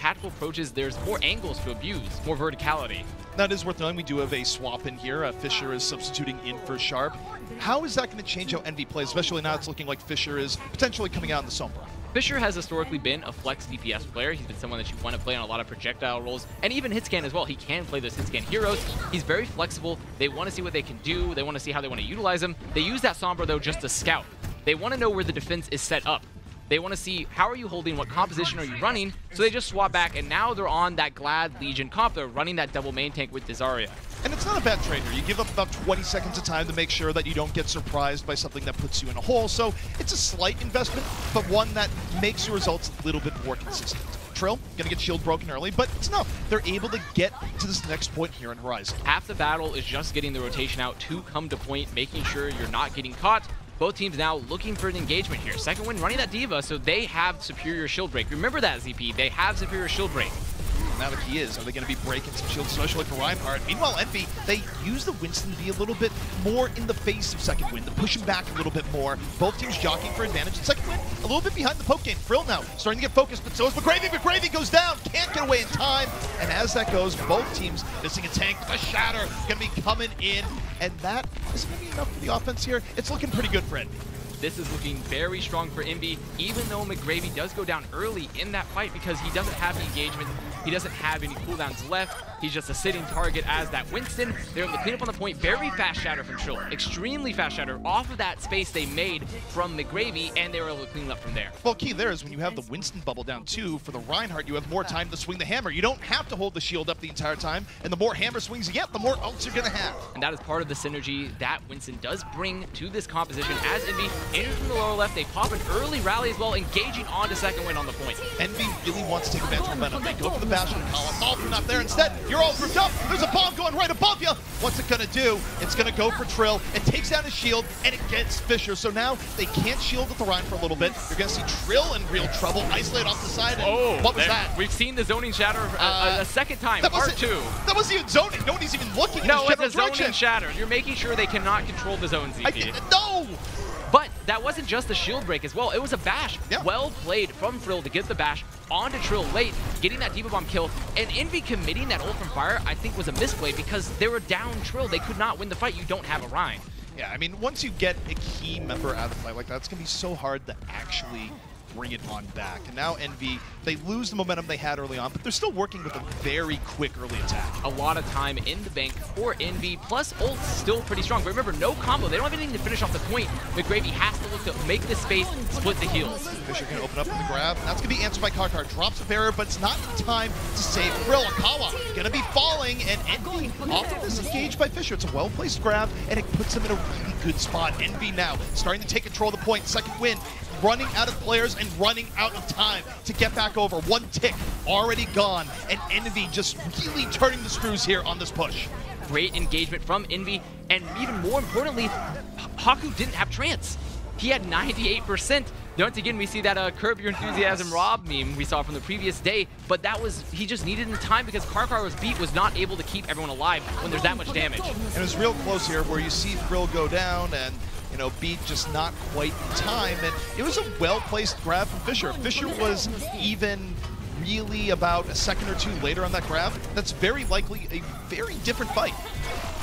tactical approaches, there's more angles to abuse, more verticality. That is worth knowing. We do have a swap in here. Fisher is substituting in for Sharp. How is that going to change how Envy plays, especially now it's looking like Fisher is potentially coming out in the Sombra? Fisher has historically been a flex DPS player. He's been someone that you want to play on a lot of projectile roles, and even hit scan as well. He can play those hit scan heroes. He's very flexible. They want to see what they can do. They want to see how they want to utilize him. They use that Sombra, though, just to scout. They want to know where the defense is set up. They want to see how are you holding, what composition are you running, so they just swap back, and now they're on that Glad Legion comp. They're running that double main tank with Desarya. And it's not a bad trade here. You give up about 20 seconds of time to make sure that you don't get surprised by something that puts you in a hole. So it's a slight investment, but one that makes your results a little bit more consistent. Trill, gonna get shield broken early, but it's enough. They're able to get to this next point here in Horizon. Half the battle is just getting the rotation out to come to point, making sure you're not getting caught. Both teams now looking for an engagement here. Second Wind running that Diva, so they have superior shield break. Remember that, ZP. They have superior shield break. Now the key is, are they going to be breaking some shields, especially for Reinhardt? Meanwhile, Envy, they use the Winston V a little bit more in the face of Second Wind, to push him back a little bit more. Both teams jockeying for advantage. And Second Wind, a little bit behind the poke game. Frill now starting to get focused, but so is McGravy. McGravy goes down, can't get away in time. And as that goes, both teams missing a tank. The Shatter going to be coming in. And that is going to be enough for the offense here. It's looking pretty good for Envy. This is looking very strong for Envy, even though McGravy does go down early in that fight because he doesn't have the engagement. He doesn't have any cooldowns left. He's just a sitting target as that Winston. They're able to clean up on the point. Very fast shatter from Trill. Extremely fast shatter off of that space they made from McGravy, and they were able to clean up from there. Well, key there is when you have the Winston bubble down too, for the Reinhardt, you have more time to swing the hammer. You don't have to hold the shield up the entire time, and the more hammer swings you get, the more ults you're going to have. And that is part of the synergy that Winston does bring to this composition as Envy enters from the lower left. They pop an early rally as well, engaging onto Second Wind on the point. Envy really wants to take advantage of momentum. They go for the bash on the column. All not there. Instead, you're all grouped up. There's a bomb going right above you. What's it going to do? It's going to go for Trill. It takes down his shield, and it gets Fisher. So now they can't shield with the Rhine for a little bit. You're going to see Trill in real trouble. Isolate off the side. And what was that? We've seen the zoning shatter a second time. Part two. That wasn't even zoning. Nobody's even looking no, in his general it's a zoning shatter. You're making sure they cannot control the zone, ZP. No! But that wasn't just the shield break as well. It was a bash. Yeah. Well played from Frill to get the bash onto Trill late, getting that Diva Bomb kill. And Envy committing that ult from Fire, I think, was a misplay because they were down Trill. They could not win the fight. You don't have a Rhine. Yeah, I mean, once you get a key member out of the fight like that, it's going to be so hard to actually bring it on back. And now Envy, they lose the momentum they had early on, but they're still working with a very quick early attack. A lot of time in the bank for Envy, plus ult's still pretty strong. But remember, no combo. They don't have anything to finish off the point. McGravy has to look to make this space, split the heals. Fisher can open up in the grab. That's going to be answered by Karkar. Drops a barrier, but it's not in time to save Frill. Akawa going to be falling, and Envy off of this engaged by Fisher. It's a well-placed grab, and it puts him in a really good spot. Envy now starting to take control of the point. Second Wind running out of players and running out of time to get back over. One tick already gone, and Envy just really turning the screws here on this push. Great engagement from Envy, and even more importantly, Haku didn't have trance. He had 98%. Once again, we see that Curb Your Enthusiasm Rob meme we saw from the previous day, but that was, he just needed the time because Karkar's beat was not able to keep everyone alive when there's that much damage. And it was real close here where you see Frill go down and beat just not quite in time, and it was a well-placed grab from Fisher. Fisher was even really about a second or two later on that grab. That's very likely a very different fight.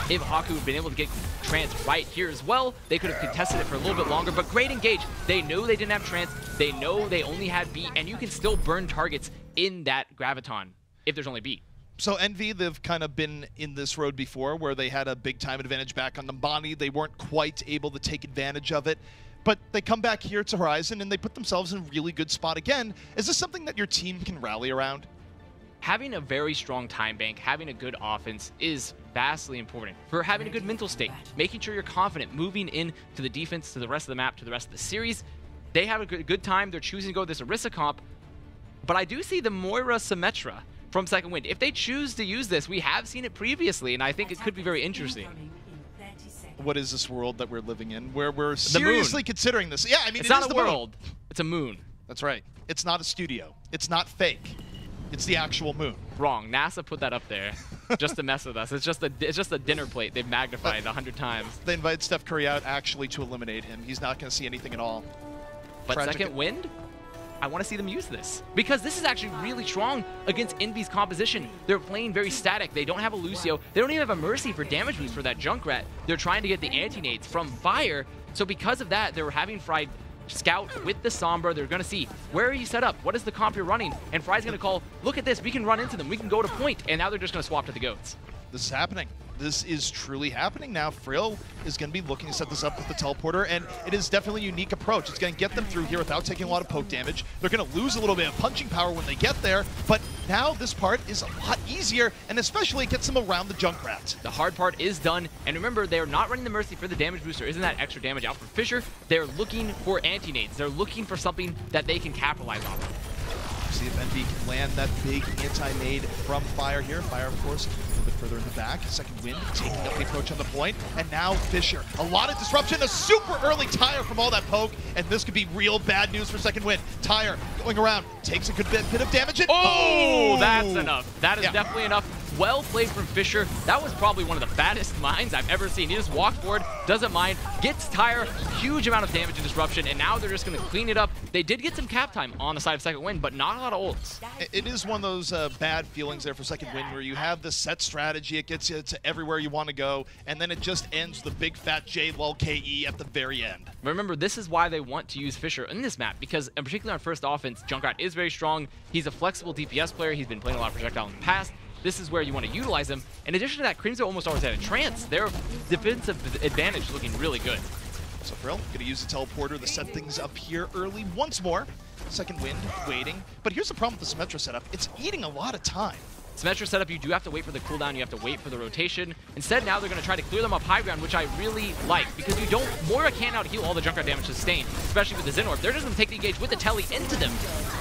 If Haku had been able to get trance right here as well, they could have contested it for a little bit longer, but great engage. They know they didn't have trance, they know they only had beat, and you can still burn targets in that graviton if there's only beat. So Envy, they've kind of been in this road before where they had a big time advantage back on Numbani. They weren't quite able to take advantage of it, but they come back here to Horizon and they put themselves in a really good spot again. Is this something that your team can rally around? Having a very strong time bank, having a good offense is vastly important for having a good mental state, making sure you're confident moving in to the defense, to the rest of the map, to the rest of the series. They have a good time. They're choosing to go this Orisa comp, but I do see the Moira Symmetra from Second Wind. If they choose to use this, we have seen it previously, and I think it could be very interesting. What is this world that we're living in where we're seriously considering this? Yeah, I mean, it's not a world. It's a moon. That's right. It's not a studio. It's not fake. It's the actual moon. Wrong. NASA put that up there just to mess with us. It's just a dinner plate they've magnified 100 times. They invited Steph Curry out actually to eliminate him. He's not going to see anything at all. But Second Wind? I want to see them use this. Because this is actually really strong against Envy's composition. They're playing very static. They don't have a Lucio. They don't even have a Mercy for damage boost for that Junkrat. They're trying to get the anti-nades from Fire. So because of that, they're having Fried scout with the Sombra. They're going to see, where are you set up? What is the comp you're running? And Fry's going to call, look at this, we can run into them. We can go to point. And now they're just going to swap to the goats. This is happening. This is truly happening now. Frill is going to be looking to set this up with the teleporter, and it is definitely a unique approach. It's going to get them through here without taking a lot of poke damage. They're going to lose a little bit of punching power when they get there, but now this part is a lot easier, and especially it gets them around the Junkrat. The hard part is done, and remember, they're not running the Mercy for the damage booster. Isn't that extra damage out for Fissure? They're looking for anti-nades. They're looking for something that they can capitalize on. See if Envy can land that big anti-nade from Fire here. Fire, of course, a little bit further in the back. Second Wind taking up the approach on the point. And now Fissure. A lot of disruption, a super early tire from all that poke, and this could be real bad news for Second Wind. Tire going around, takes a good bit of damage. And oh, that's enough. That is definitely enough. Well played from Fissure. That was probably one of the baddest mines I've ever seen. He just walks forward, doesn't mind, gets Tire, huge amount of damage and disruption, and now they're just going to clean it up. They did get some cap time on the side of Second Wind, but not a lot of ults. It is one of those bad feelings there for Second Wind where you have the set strategy, it gets you to everywhere you want to go, and then it just ends with the big fat JLKE at the very end. Remember, this is why they want to use Fissure in this map, because in particular on first offense, Junkrat is very strong. He's a flexible DPS player. He's been playing a lot of projectile in the past. This is where you want to utilize him. In addition to that, Creamzo almost always had a trance. Their defensive advantage looking really good. So Frill going to use the teleporter to set things up here early once more. Second Wind waiting. But here's the problem with the Symmetra setup. It's eating a lot of time. Symmetra setup, you do have to wait for the cooldown, you have to wait for the rotation. Instead, now they're going to try to clear them up high ground, which I really like, because you don't, Moira can't out-heal all the Junkrat damage sustained, especially with the Zen Orb. They're just going to take the engage with the Telly into them.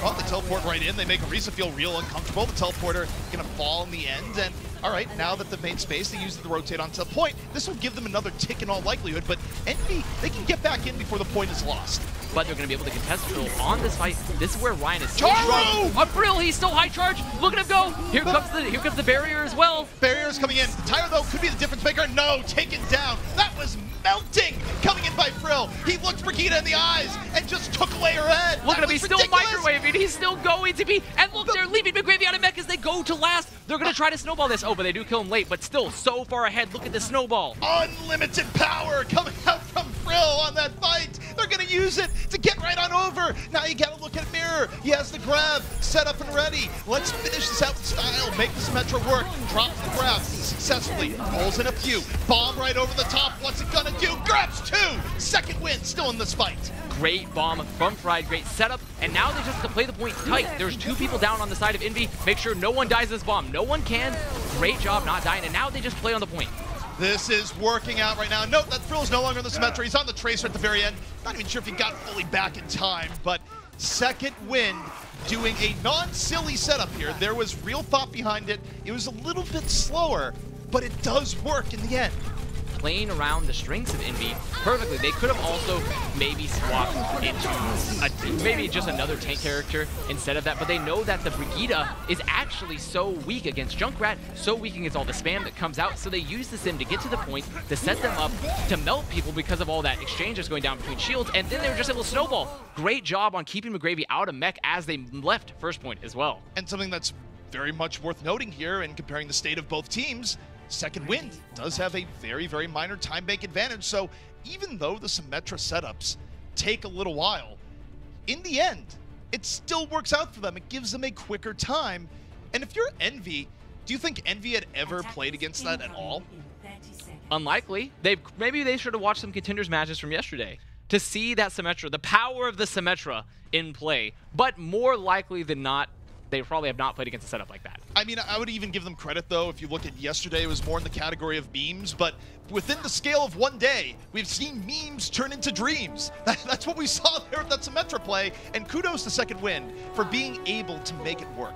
Well, they teleport right in, they make Orisa feel real uncomfortable. The teleporter going to fall in the end, and all right, now that the main space, they use it to rotate onto the point. This will give them another tick in all likelihood, but Envy, they can get back in before the point is lost. But they're going to be able to contest Frill on this fight. This is where Ryan is so strong. On Frill, he's still high charge. Look at him go. Here comes the barrier as well. Barrier is coming in. Tire, though, could be the difference maker. No, taken down. That was melting coming in by Frill. He looked Brigitte in the eyes and just took away her head. Look at him, he's still ridiculous. Microwaving. He's still going to be. And look, they're leaving McGravy out of mech as they go to last. They're going to try to snowball this. Oh, but they do kill him late, but still so far ahead. Look at the snowball. Unlimited power coming out from Frill on that fight. They're going to use it to get right on over. Now you got to look at Mirror. He has the grab set up and ready. Let's finish this out with style. Make the Symmetra work. Drops the grab successfully. Pulls in a few. Bomb right over the top. What's it going to do? Grabs two. Second Wind still in this fight. Great bomb from Fried, great setup, and now they just have to play the point tight. There's two people down on the side of Envy. Make sure no one dies this bomb. No one can. Great job not dying, and now they just play on the point. This is working out right now. Note that Frill is no longer in the Symmetra. He's on the Tracer at the very end. Not even sure if he got fully back in time, but Second Wind doing a non-silly setup here. There was real thought behind it. It was a little bit slower, but it does work in the end. Playing around the strengths of Envy perfectly. They could have also maybe swapped into maybe just another tank character instead of that, but they know that the Brigitte is actually so weak against Junkrat, so weak against all the spam that comes out, so they use the sim to get to the point, to set them up, to melt people because of all that exchange that's going down between shields, and then they were just able to snowball. Great job on keeping McGravy out of mech as they left first point as well. And something that's very much worth noting here and comparing the state of both teams, Second Wind does have a very, very minor time bank advantage, so even though the Symmetra setups take a little while, in the end, it still works out for them. It gives them a quicker time. And if you're Envy, do you think Envy had ever played against that at all? Unlikely. Maybe they should have watched some Contenders matches from yesterday to see that Symmetra, the power of the Symmetra in play, but more likely than not, they probably have not played against a setup like that. I mean, I would even give them credit, though. If you look at yesterday, it was more in the category of memes, but within the scale of one day, we've seen memes turn into dreams. That's what we saw there with that Symmetra play, and kudos to Second Wind for being able to make it work.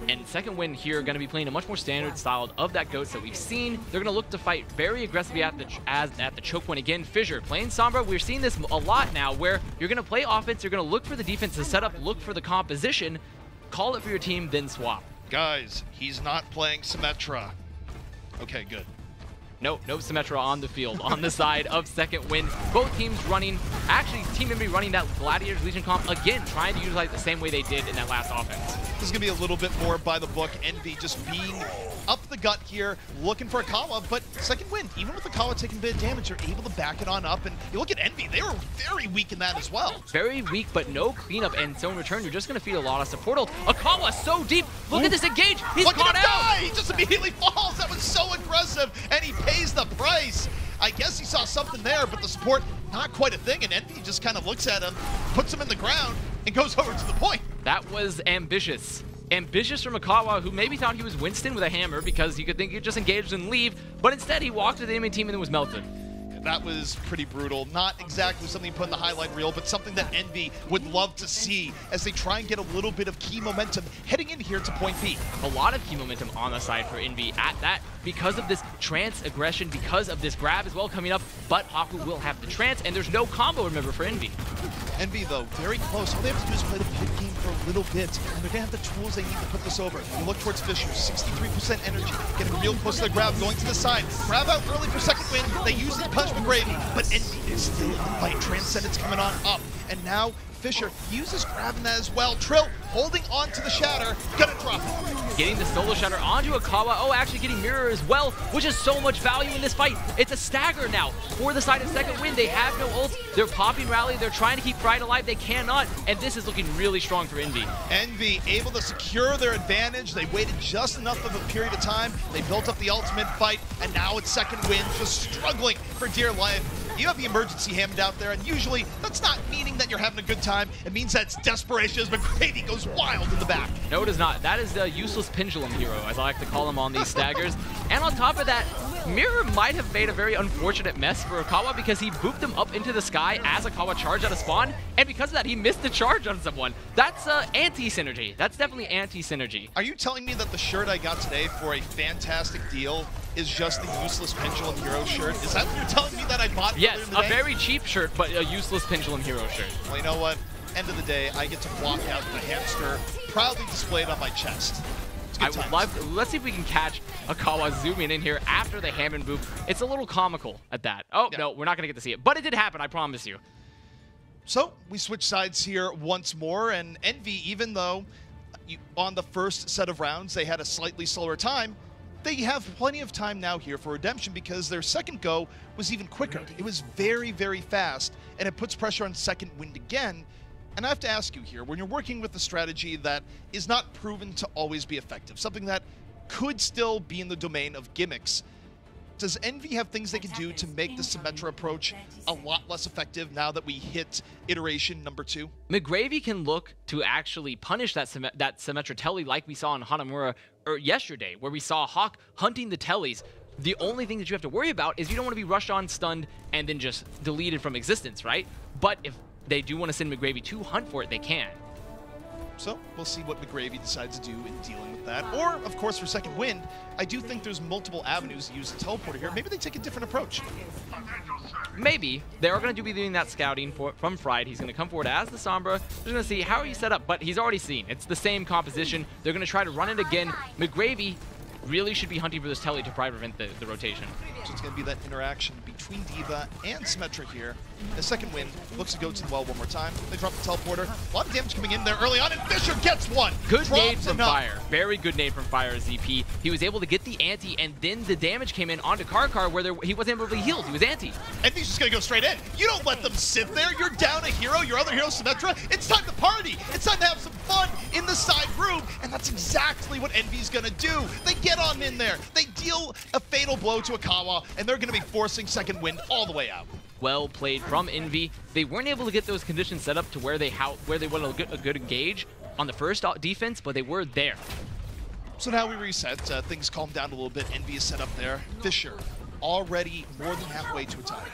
And Second Wind here going to be playing a much more standard style of that Goats that we've seen. They're going to look to fight very aggressively at the choke point again. Fissure playing Sombra. We're seeing this a lot now where you're going to play offense, you're going to look for the defense to set up, look for the composition, call it for your team, then swap. Guys, he's not playing Symmetra. Okay, good. No Symmetra on the field, on the side of second wind. Both teams running, actually Team Envy running that Gladiators Legion comp, again, trying to utilize the same way they did in that last offense. This is going to be a little bit more by the book. Envy just being up the gut here, looking for Akawa, but second wind, even with Akawa taking a bit of damage, they're able to back it on up, and you look at Envy, they were very weak in that as well. Very weak, but no cleanup, and so in return, you're just going to feed a lot of support ult. Akawa so deep, look at this engage, he's caught out! He just immediately falls, that was so aggressive, and he pays the price. I guess he saw something there, but the support, not quite a thing, and Envy just kind of looks at him, puts him in the ground, and goes over to the point. That was ambitious. Ambitious from Akawa, who maybe thought he was Winston with a hammer because you could think he'd just engage and leave, but instead he walked to the enemy team and then was melted. That was pretty brutal. Not exactly something you put in the highlight reel, but something that Envy would love to see as they try and get a little bit of key momentum heading in here to point B. A lot of key momentum on the side for Envy at that because of this trance aggression, because of this grab as well coming up, but Haku will have the trance, and there's no combo, remember, for Envy. Envy, though, very close. All they have to do is play the pit game for a little bit, and they're going to have the tools they need to put this over. You look towards Fisher, 63% energy, getting real close to the grab, going to the side. Grab out early for second win. They use the punch McGravy, but Envy is still in the fight. Transcendence coming on up, and now Fisher uses grabbing that as well. Trill holding on to the shatter, gonna drop it. Getting the solo shatter onto Akawa. Oh, actually getting mirror as well, which is so much value in this fight. It's a stagger now for the side of second wind. They have no ult. They're popping rally. They're trying to keep Pride alive. They cannot, and this is looking really strong for Envy. Envy able to secure their advantage. They waited just enough of a period of time. They built up the ultimate fight, and now it's second wind, just struggling for dear life. You have the emergency hammed out there, and usually that's not meaning that you're having a good time. It means that it's desperation as McGravy goes wild in the back. No, it is not. That is the useless pendulum hero, as I like to call him on these staggers. And on top of that, Mirror might have made a very unfortunate mess for Akawa because he booped him up into the sky as Akawa charged out of spawn, and because of that, he missed the charge on someone. That's anti-synergy. That's definitely anti-synergy. Are you telling me that the shirt I got today for a fantastic deal is just the useless pendulum hero shirt? Is that what you're telling me that I bought? Yes, a very cheap shirt, but a useless pendulum hero shirt. Well, you know what? End of the day, I get to block out the hamster, proudly displayed on my chest. I would love to, let's see if we can catch Akawa zooming in here after the ham and boop. It's a little comical at that. Oh, yeah. No, we're not going to get to see it. But it did happen, I promise you. So, we switch sides here once more, and Envy, even though on the first set of rounds they had a slightly slower time, they have plenty of time now here for redemption because their second go was even quicker. It was very, very fast, and it puts pressure on second wind again. And I have to ask you here, when you're working with a strategy that is not proven to always be effective, something that could still be in the domain of gimmicks, does Envy have things they can do to make the Symmetra approach a lot less effective now that we hit iteration number 2? McGravy can look to actually punish that Symmetra telly like we saw in Hanamura yesterday, where we saw Hawk hunting the tellies. The only thing that you have to worry about is you don't want to be rushed on, stunned, and then just deleted from existence, right? But if they do want to send McGravy to hunt for it, they can. So we'll see what McGravy decides to do in dealing with that. Or, of course, for second wind, I do think there's multiple avenues to use the teleporter here. Maybe they take a different approach. Maybe. They are going to be doing that scouting from Fried. He's going to come forward as the Sombra. They're going to see how are you set up, but he's already seen. It's the same composition. They're going to try to run it again. McGravy really should be hunting for this telly to prevent the rotation. So it's going to be that interaction between D.Va and Symmetra here. The second win looks to go to the well one more time. They drop the teleporter. A lot of damage coming in there early on, and Fisher gets one. Good nade from Fire. Very good nade from Fire, ZP. He was able to get the anti, and then the damage came in onto Karkar where he wasn't able to be healed. He was anti. And he's just going to go straight in. You don't let them sit there. You're down a hero, your other hero, Symmetra. It's time to party. It's time to have some fun in the side room, and that's exactly what Envy's going to do. They get on in there. They deal a fatal blow to Akawa, and they're going to be forcing second wind all the way out. Well played from Envy. They weren't able to get those conditions set up to where they want a good engage on the first defense, but they were there. So now we reset. Things calm down a little bit. Envy is set up there. Fisher already more than halfway to a tie.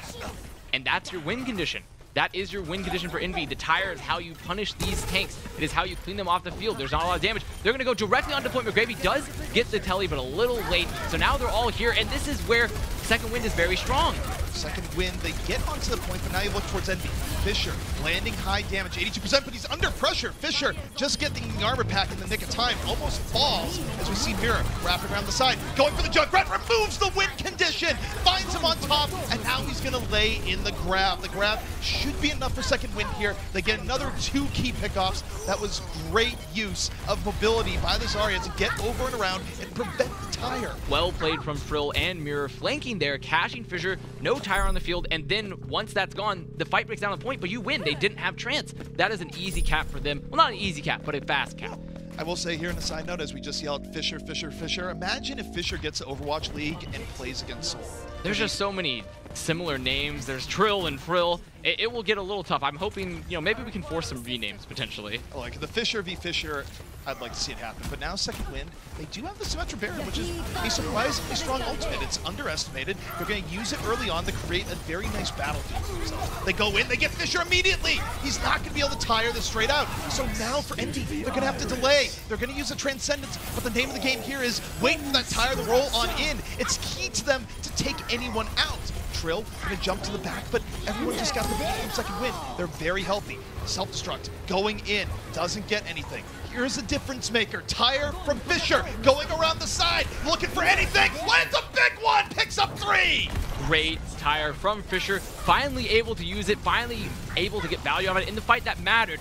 And that's your win condition. That is your win condition for Envy. The tire is how you punish these tanks. It is how you clean them off the field. There's not a lot of damage. They're going to go directly onto point. McGravy does get the telly, but a little late. So now they're all here, and this is where second wind is very strong. Second wind, they get onto the point, but now you look towards Envy. Fisher landing high damage, 82%, but he's under pressure. Fisher just getting the armor pack in the nick of time, almost falls as we see Mirror wrapping around the side, going for the Junkrat, removes the win condition, finds him on top, and now he's gonna lay in the grab. The grab should be enough for second win here. They get another 2 key pickoffs. That was great use of mobility by the Zarya to get over and around and prevent the tire. Well played from Frill and Mirror, flanking there, cashing Fissure, no tire on the field, and then once that's gone, the fight breaks down to the point, but you win. They didn't have trance. That is an easy cap for them. Well, not an easy cap, but a fast cap. I will say here in a side note, as we just yelled Fissure, Fissure, Fissure, imagine if Fissure gets to Overwatch League and plays against Soul. There's just so many similar names. There's Trill and Frill. It will get a little tough. I'm hoping, you know, maybe we can force some renames potentially. Like the Fissure v Fissure, I'd like to see it happen. But now second wind, they do have the Symmetra Barrier, which is a surprisingly strong ultimate. It's underestimated. They're going to use it early on to create a very nice battlefield for themselves. They go in, they get Fissure immediately. He's not going to be able to tire this straight out. So now for Envy, they're going to have to delay. They're going to use a Transcendence, but the name of the game here is wait for that tire to roll on in. It's key to them to take anyone out. Trill gonna jump to the back, but everyone just got the ball from second win. They're very healthy. Self-destruct, going in, doesn't get anything. Here's a difference maker. Tire from Fissure, going around the side, looking for anything. Lands a big one, picks up 3. Great tire from Fissure, finally able to use it, finally able to get value out of it in the fight that mattered.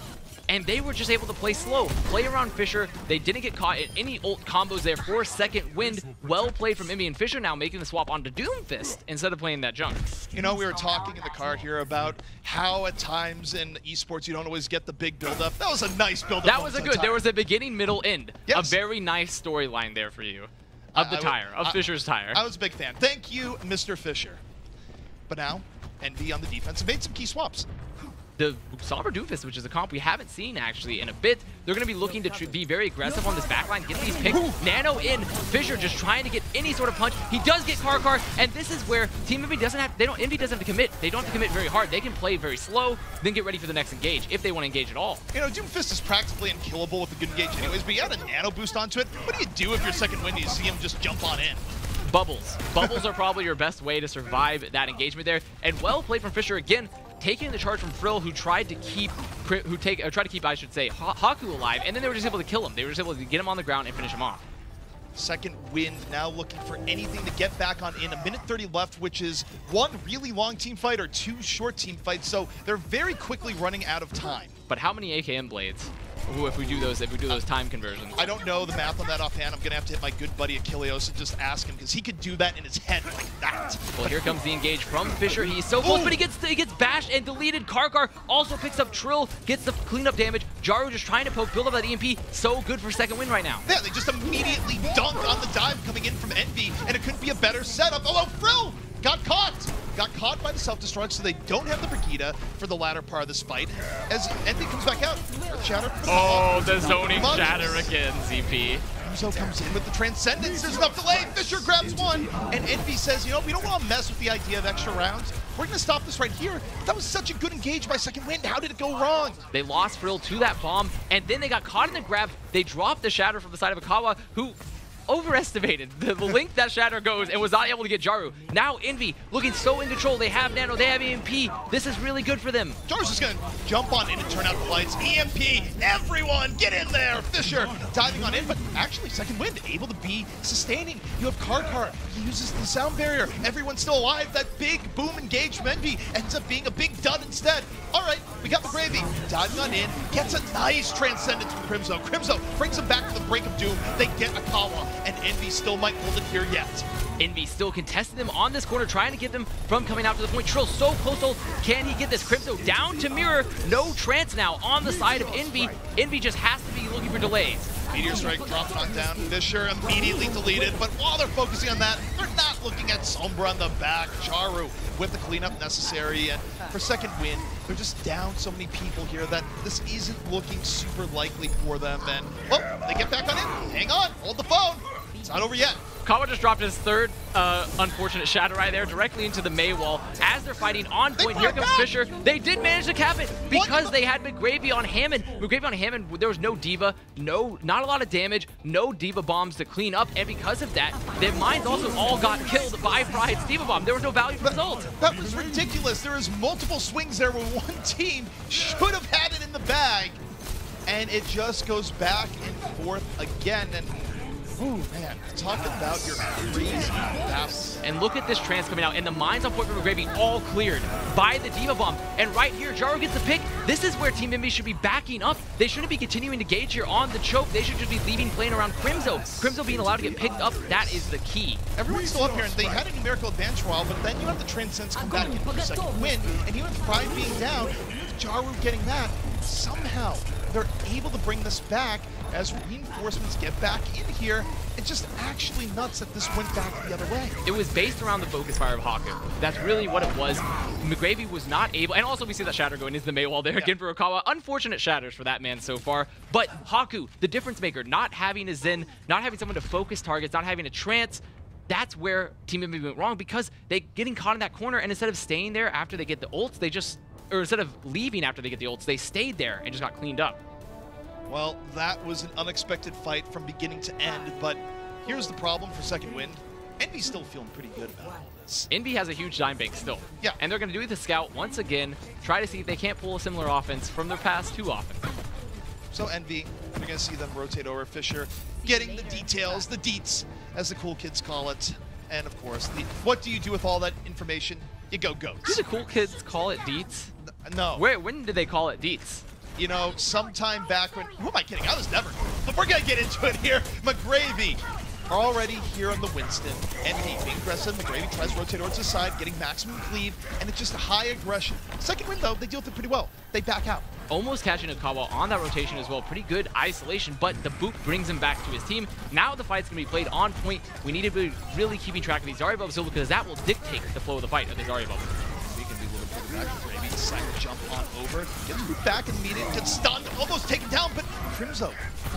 And they were just able to play slow, play around Fissure. They didn't get caught in any ult combos there for second wind. Well played from Evie, and Fissure now making the swap onto Doomfist instead of playing that junk. You know, we were talking in the car here about how at times in esports you don't always get the big build-up. That was a nice build-up. That was a good, there was a beginning, middle, end. Yes. A very nice storyline there for you. Of the tire, of Fissure's tire. I was a big fan. Thank you, Mr. Fissure. But now, Envy on the defense made some key swaps. The Somber Doomfist, which is a comp we haven't seen actually in a bit, they're going to be looking to be very aggressive on this backline, get these picks. Nano in, Fissure just trying to get any sort of punch. He does get Car, and this is where Team Envy doesn't have, Envy doesn't have to commit. They don't have to commit very hard. They can play very slow, then get ready for the next engage, if they want to engage at all. You know, Doomfist is practically unkillable with a good engage anyways, but you add a nano boost onto it. What do you do if your second win, you see him just jump on in? Bubbles. Bubbles are probably your best way to survive that engagement there, and well played from Fissure again, taking the charge from Frill, who tried to keep, I should say, Haku alive, and then they were just able to kill him. They were just able to get him on the ground and finish him off. Second wind now looking for anything to get back on in. A minute 30 left, which is 1 really long team fight or 2 short team fights, so they're very quickly running out of time. But how many AKM blades? Ooh, if we do those time conversions. I don't know the math on that offhand. I'm gonna have to hit my good buddy Achilleos and just ask him, because he could do that in his head like that. Well, here comes the engage from Fissure. He's so close, but he gets bashed and deleted. Car also picks up Trill, gets the cleanup damage. Jaru just trying to poke, build up that EMP. So good for second win right now. Yeah, they just immediately dunk on the dive coming in from Envy, and it couldn't be a better setup. Although Frill got caught by the self-destruct, so they don't have the Brigida for the latter part of this fight. As Envy comes back out, Earth Shatter. Oh, the zoning shatter again, ZP. Uzo comes in with the Transcendence. There's enough delay. Fissure grabs one, and Envy says, you know, we don't want to mess with the idea of extra rounds. We're going to stop this right here. That was such a good engage by second wind. How did it go wrong? They lost Frill to that bomb, and then they got caught in the grab. They dropped the shatter from the side of Akawa, who overestimated the length that shatter goes and was not able to get Jaru. Now Envy looking so in control. They have Nano, they have EMP. This is really good for them. Jaru's just gonna jump on in and turn out the lights. EMP, everyone get in there. Fissure diving on in, but actually second wind able to be sustaining. You have Car, he uses the sound barrier. Everyone's still alive. That big boom engage from Envy ends up being a big dud instead. All right, we got the gravy. Diving on in, gets a nice Transcendence from Crimzo. Crimzo brings him back to the brink of doom. They get Akawa, and Envy still might hold it here yet. Envy still contesting them on this corner, trying to get them from coming out to the point. Trill so close to hold. Can he get this? Crimzo down to Mirror. No trance now on the side of Envy. Envy just has to be looking for delays. Meteor Strike dropped on down. Fissure immediately deleted, but while they're focusing on that, they're not looking at Sombra on the back. Jaru with the cleanup necessary, and for second win, they're just down so many people here that this isn't looking super likely for them. And, well, they get back on in. Hang on, hold the phone. It's not over yet. Kawa just dropped his third unfortunate shatter right there directly into the May wall. As they're fighting on point, here comes Fissure. They did manage to cap it because they had McGravy on Hammond. McGravy on Hammond, there was no Diva, not a lot of damage, no Diva bombs to clean up, and because of that, their mines also all got killed by Pride's Diva bomb. There was no value for the result. That was ridiculous. There was multiple swings there where one team should have had it in the bag, and it just goes back and forth again. And Ooh, man, talking about your crazy fast. And look at this trance coming out, and the mines on point from McGravy all cleared by the Diva Bomb. And right here, Jaro gets the pick. This is where Team Envy should be backing up. They shouldn't be continuing to gauge here on the choke. They should just be leaving playing around Crimzo. Crimzo being allowed to get picked up, that is the key. Everyone's still up here, and they had a numerical advantage for a while, but then you have the Transcends come back in for the second win, and even with Pride being down, even with Jaro getting that, somehow they're able to bring this back as reinforcements get back in here. It's just actually nuts that this went back the other way. It was based around the focus fire of Haku. That's really what it was. McGravy was not able, and also we see that Shatter going into the Maywall there again for Okawa. Unfortunate shatters for that man so far. But Haku, the difference maker, not having a Zen, not having someone to focus targets, not having a trance, that's where Team Envy went wrong, because they getting caught in that corner, and instead of staying there after they get the ults, they just, or instead of leaving after they get the ults, they stayed there and just got cleaned up. Well, that was an unexpected fight from beginning to end, but here's the problem for second wind. Envy's still feeling pretty good about all this. Envy has a huge dime bank still. Yeah. And they're going to do the scout once again, try to see if they can't pull a similar offense from their past too often. So Envy, you're going to see them rotate over Fisher, getting the details, the deets, as the cool kids call it. And of course, what do you do with all that information? You go goats. Do the cool kids call it deets? No. When did they call it deets? You know, sometime back when, who am I kidding? I was never, but we're gonna get into it here. McGravy are already here on the Winston. Envy being aggressive, McGravy tries to rotate over to the side, getting maximum cleave, and it's just a high aggression. Second win though, they deal with it pretty well. They back out. Almost catching Okawa on that rotation as well. Pretty good isolation, but the boot brings him back to his team. Now the fight's gonna be played on point. We need to be really keeping track of these Zarya bubbles because that will dictate the flow of the fight of the Zarya bubble. We can be a little further back. McGravy decides to jump on over, gets moved back and immediately gets stunned, almost taken down, but Crimzo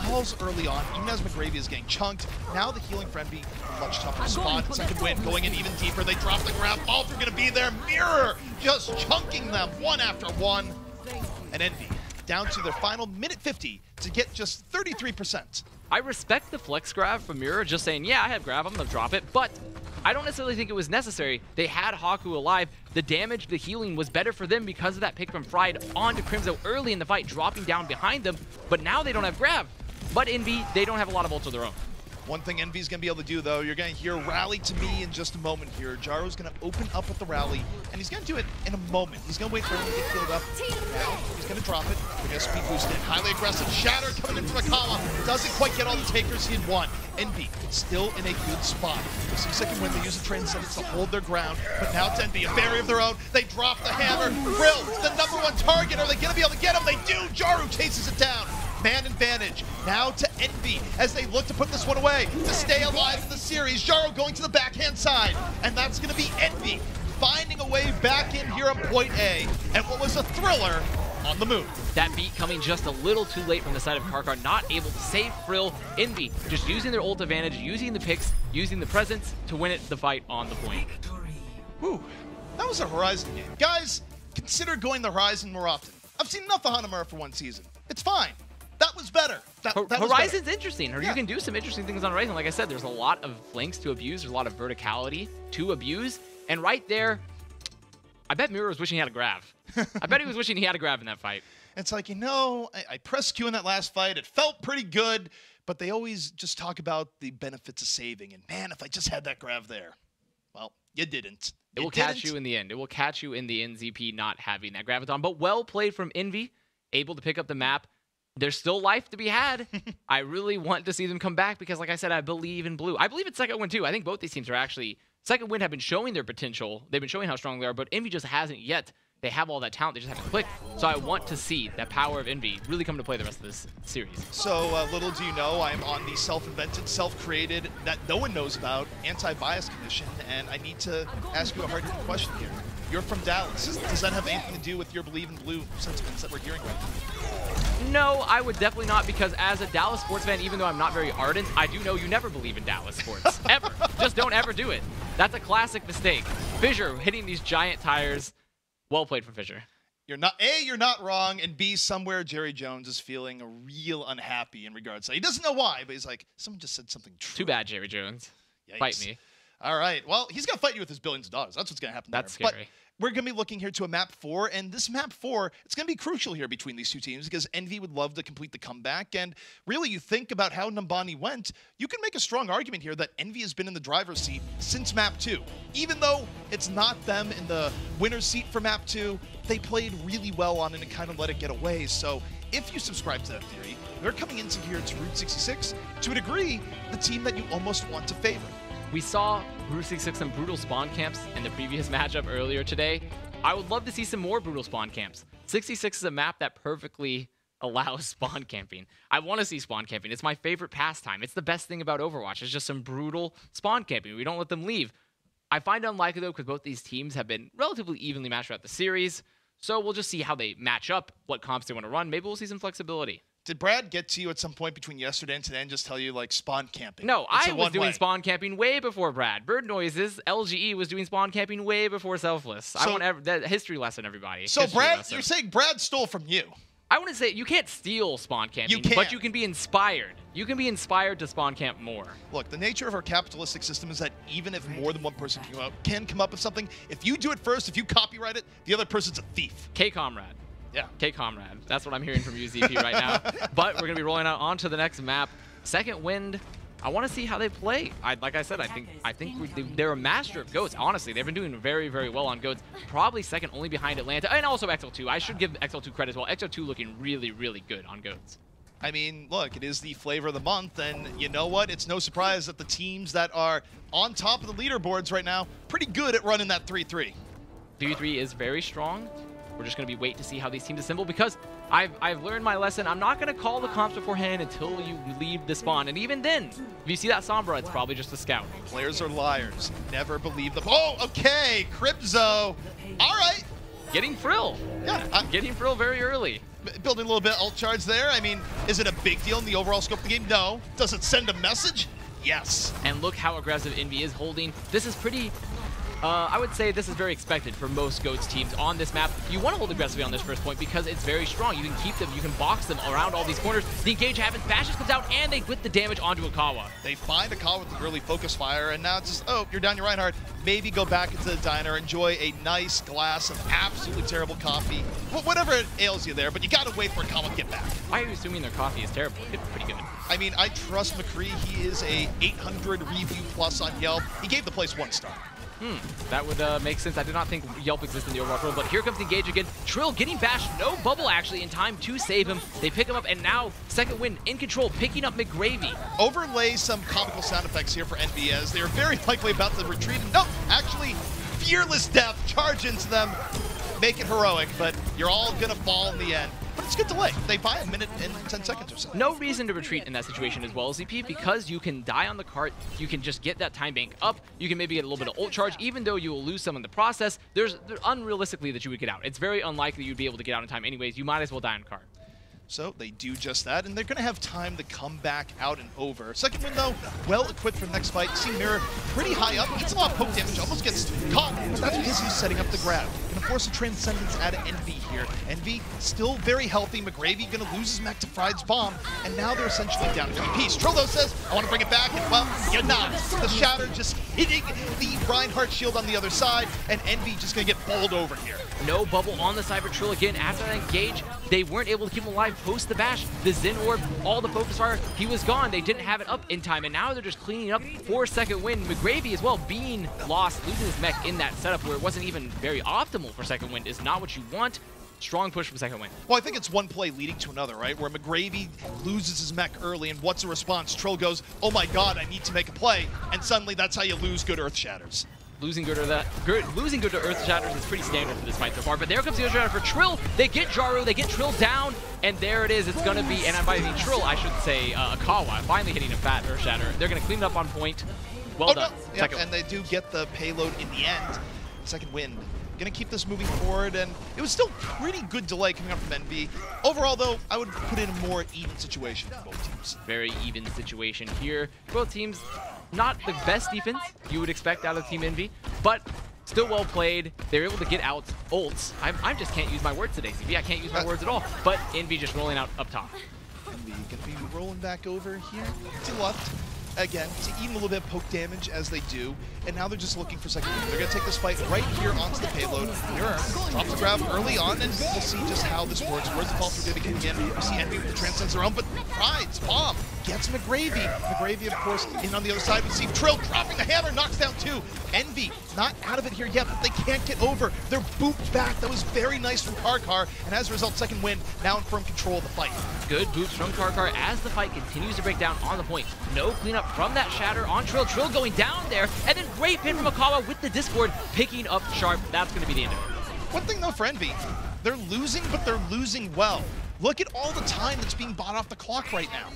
falls early on, even as McGravy is getting chunked. Now the healing friend being a much tougher spot. Second win going in even deeper. They drop the grab. Balls are gonna be there. Mirror just chunking them one after one. And Envy down to their final minute 50 to get just 33%. I respect the flex grab from Mirror, just saying, yeah, I have grab, I'm gonna drop it, but I don't necessarily think it was necessary. They had Haku alive. The damage, the healing was better for them because of that pick from Fried onto Crimzo early in the fight, dropping down behind them, but now they don't have grab. But Envy, they don't have a lot of ults of their own. One thing Envy's going to be able to do, though, you're going to hear Rally to Me in just a moment here. Jaro's going to open up with the Rally, and he's going to do it in a moment. He's going to wait for him to get killed up. Now, he's going to drop it. We're going to speed boost it. Highly aggressive. Shatter coming in from Akawa. Doesn't quite get all the takers he had won. Envy still in a good spot. You see second win, they use the Transcendence to hold their ground, but now it's Envy, a barrier of their own. They drop the hammer. Brill, the #1 target. Are they going to be able to get him? They do. Jaro chases it down. Man advantage now to Envy as they look to put this one away to stay alive in the series. Jaro going to the backhand side, and that's going to be Envy finding a way back in here on point A, and what was a thriller on the move. That beat coming just a little too late from the side of Karkar, not able to save Frill. Envy just using their ult advantage, using the picks, using the presence to win it the fight on the point. Whew, that was a Horizon game. Guys, consider going the Horizon more often. I've seen enough of Hanamura for one season. It's fine. That was better. That Horizon's interesting. You can do some interesting things on Horizon. Like I said, there's a lot of flanks to abuse. There's a lot of verticality to abuse. And right there, I bet Mirror was wishing he had a grab. I bet he was wishing he had a grab in that fight. It's like, you know, I pressed Q in that last fight. It felt pretty good, but they always just talk about the benefits of saving. And man, if I just had that grab there. Well, you didn't. It will catch you in the end. It will catch you in the NZP not having that graviton. But well played from Envy, able to pick up the map. There's still life to be had. I really want to see them come back because, like I said, I believe in blue. I believe it's second win, too. I think both these teams are actually... Second win have been showing their potential. They've been showing how strong they are, but Envy just hasn't yet. They have all that talent. They just haven't clicked. So I want to see that power of Envy really come to play the rest of this series. So little do you know, I'm on the self-invented, self-created, that no one knows about, anti-bias commission, and I need to ask you a hard-hitting question here. You're from Dallas. Does that have anything to do with your believe in blue sentiments that we're hearing right now? No, I would definitely not, because as a Dallas sports fan, even though I'm not very ardent, I do know you never believe in Dallas sports. Ever. Just don't ever do it. That's a classic mistake. Fisher hitting these giant tires. Well played from Fisher. You're not, A, you're not wrong, and B, somewhere Jerry Jones is feeling a real unhappy in regards to that. He doesn't know why, but he's like, someone just said something true. Too bad, Jerry Jones. Yikes. Fight me. All right. Well, he's going to fight you with his billions of dollars. That's what's going to happen. That's there. scary. we're going to be looking here to a map 4, and this map 4, it's going to be crucial here between these two teams because Envy would love to complete the comeback, and really you think about how Numbani went, you can make a strong argument here that Envy has been in the driver's seat since map 2. Even though it's not them in the winner's seat for map 2, they played really well on it and kind of let it get away. So if you subscribe to that theory, they're coming into here to Route 66, to a degree, the team that you almost want to favor. We saw Route 66 some brutal spawn camps in the previous matchup earlier today. I would love to see some more brutal spawn camps. 66 is a map that perfectly allows spawn camping. I want to see spawn camping. It's my favorite pastime. It's the best thing about Overwatch. It's just some brutal spawn camping. We don't let them leave. I find it unlikely, though, because both these teams have been relatively evenly matched throughout the series. So we'll just see how they match up, what comps they want to run. Maybe we'll see some flexibility. Did Brad get to you at some point between yesterday and today and just tell you, like, spawn camping? No, I was doing spawn camping way before Brad. Bird Noises, LGE was doing spawn camping way before Selfless. So, I want that history lesson, everybody. So Brad, you're saying Brad stole from you? I wouldn't say you can't steal spawn camping, but you can be inspired. You can be inspired to spawn camp more. Look, the nature of our capitalistic system is that even if more than one person can come up with something, if you do it first, if you copyright it, the other person's a thief. K-Comrade. Yeah. K-Comrade. That's what I'm hearing from you, ZP, right now. But we're going to be rolling out onto the next map. Second Wind, I want to see how they play. Like I said, I think they're a master of goats. Honestly, they've been doing very, very well on goats. Probably second only behind Atlanta. And also XL2. I should give XL2 credit as well. XL2 looking really, really good on goats. I mean, look, it is the flavor of the month, and you know what? It's no surprise that the teams that are on top of the leaderboards right now, pretty good at running that 3-3. 3-3 is very strong. We're just going to be waiting to see how these teams assemble because I've learned my lesson. I'm not going to call the comps beforehand until you leave the spawn. And even then, if you see that Sombra, it's probably just a scout. Players are liars. Never believe them. Oh, okay. Crypzo. All right. Getting Frill. Yeah. Getting Frill very early. Building a little bit ult charge there. I mean, is it a big deal in the overall scope of the game? No. Does it send a message? Yes. And look how aggressive Envy is holding. This is pretty... I would say this is very expected for most GOATS teams on this map. You want to hold aggressively on this first point because it's very strong. You can keep them, you can box them around all these corners. The engage happens, Bashes comes out, and they whip the damage onto Akawa. They find Akawa with the early focus fire, and now it's just, oh, you're down your Reinhardt. Maybe go back into the diner, enjoy a nice glass of absolutely terrible coffee. Whatever it ails you there, but you got to wait for Akawa to get back. Why are you assuming their coffee is terrible? It's pretty good. I mean, I trust McCree. He is a 800 review plus on Yelp. He gave the place 1 star. That would make sense. I did not think Yelp existed in the Overwatch world, but here comes the engage again. Trill getting bashed, no bubble actually in time to save him. They pick him up, and now Second Wind in control, picking up McGravy. Overlay some comical sound effects here for Envy as they are very likely about to retreat. No, actually, fearless death, charge into them, make it heroic, but you're all gonna fall in the end. But it's a good delay. They buy a minute and 10 seconds or so. No reason to retreat in that situation as well, ZP, because you can die on the cart, you can just get that time bank up, you can maybe get a little bit of ult charge, even though you will lose some in the process. There's unrealistically that you would get out. It's very unlikely you'd be able to get out in time anyways. You might as well die on cart. So they do just that, and they're going to have time to come back out and over. Second Wind, though, well equipped for the next fight. See Mirror pretty high up, gets a lot of poke damage, almost gets caught, but that's because he's setting up the grab. Going to force a Transcendence out of Envy here. Envy still very healthy. McGravy going to lose his mech to Fried's bomb, and now they're essentially down to 3 piece. Trillo says, I want to bring it back, and well, you're not. The Shatter just hitting the Reinhardt shield on the other side, and Envy just going to get bowled over here. No bubble on the side for Trill again. After that engage, they weren't able to keep him alive post the bash. The Zen Orb, all the focus fire, he was gone. They didn't have it up in time, and now they're just cleaning up for Second Wind. McGravy as well being lost, losing his mech in that setup where it wasn't even very optimal for Second Wind is not what you want. Strong push from Second Wind. Well, I think it's one play leading to another, right? Where McGravy loses his mech early, and what's the response? Trill goes, oh my god, I need to make a play, and suddenly that's how you lose good Earth Shatters. Losing good to Earth Shatters is pretty standard for this fight so far, but there comes the Earth Shatter for Trill. They get Jaru, they get Trill down, and there it is. It's going to be, and by the Trill, I should say Akawa, finally hitting a fat Earth Shatter. They're going to clean it up on point. Well done. No. Yep, and they do get the payload in the end. Second Wind. Going to keep this moving forward, and it was still pretty good delay coming up from Envy. Overall, though, I would put it in a more even situation for both teams. Very even situation here. Both teams, not the best defense you would expect out of Team Envy, but still well played. They're able to get out ults. I just can't use my words today, CB. I can't use my words at all, but Envy just rolling out up top. Envy going to be rolling back over here to left. again, to even a little bit of poke damage as they do, and now they're just looking for second win. They're going to take this fight right here onto the payload. Mirror drops the grab early on, and we'll see just how this works. Where's the fall through going to be coming in? We see Envy with the transcends around, but Pride's bomb gets McGravy. McGravy, of course, in on the other side. We see Trill dropping the hammer, knocks down 2. Envy not out of it here yet, but they can't get over. They're booped back. That was very nice from Karkar, and as a result, second win, now in firm control of the fight. Good boots from Karkar as the fight continues to break down on the point. No cleanup from that shatter on Trill. Trill going down there, and then great pin from Akawa with the discord, picking up Sharp. That's going to be the end of it. One thing though for Envy, they're losing, but they're losing well. Look at all the time that's being bought off the clock right now.